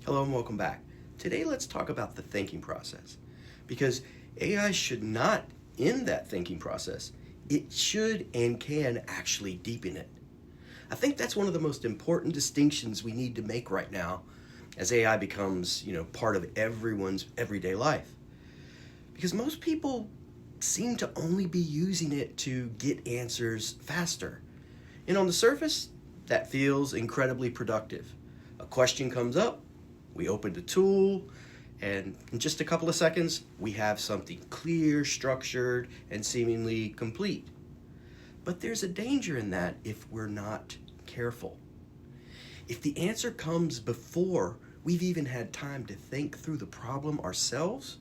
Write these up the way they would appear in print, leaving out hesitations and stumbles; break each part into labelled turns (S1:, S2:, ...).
S1: Hello and welcome back. Today let's talk about the thinking process, because AI should not end that thinking process. It should and can actually deepen it. I think that's one of the most important distinctions we need to make right now as AI becomes, part of everyone's everyday life. Because most people seem to only be using it to get answers faster. And on the surface, that feels incredibly productive. A question comes up, we open the tool, and in just a couple of seconds, we have something clear, structured, and seemingly complete. But there's a danger in that if we're not careful. If the answer comes before we've even had time to think through the problem ourselves,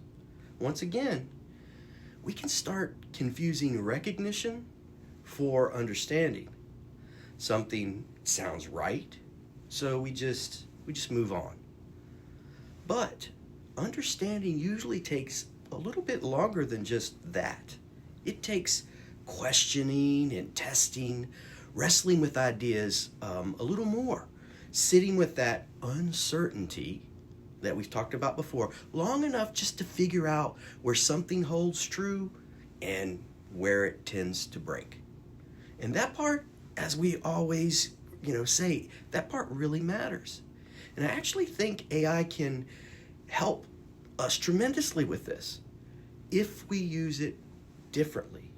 S1: once again, we can start confusing recognition for understanding. Something sounds right, so we just move on. But understanding usually takes a little bit longer than just that. It takes questioning and testing, wrestling with ideas a little more, sitting with that uncertainty that we've talked about before, long enough just to figure out where something holds true and where it tends to break. And that part, as we always say, that part really matters. And I actually think AI can help us tremendously with this if we use it differently.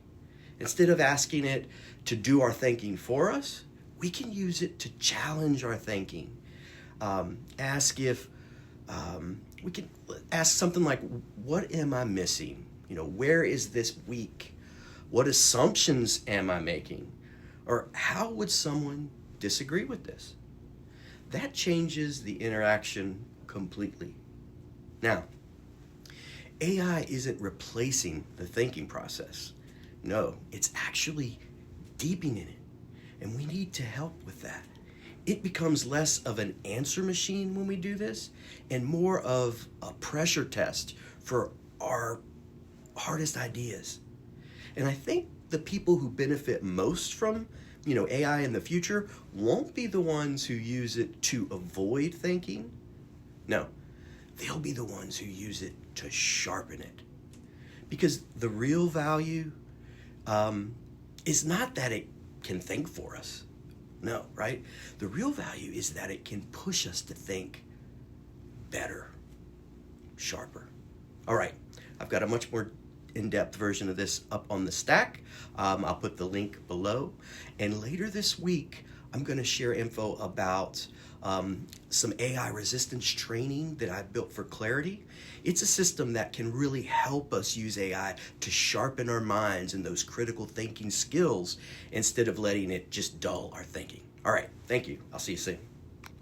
S1: Instead of asking it to do our thinking for us, we can use it to challenge our thinking. We can ask something like, what am I missing? Where is this weak? What assumptions am I making? Or how would someone disagree with this? That changes the interaction completely. Now, AI isn't replacing the thinking process. No, it's actually deepening it. And we need to help with that. It becomes less of an answer machine when we do this and more of a pressure test for our hardest ideas. And I think the people who benefit most from AI in the future won't be the ones who use it to avoid thinking. No, they'll be the ones who use it to sharpen it. Because the real value is not that it can think for us. No, right? The real value is that it can push us to think better, sharper. All right, I've got a much more in-depth version of this up on the stack. I'll put the link below. And later this week, I'm going to share info about some AI resistance training that I built for Clarity. It's a system that can really help us use AI to sharpen our minds and those critical thinking skills instead of letting it just dull our thinking. All right, thank you. I'll see you soon.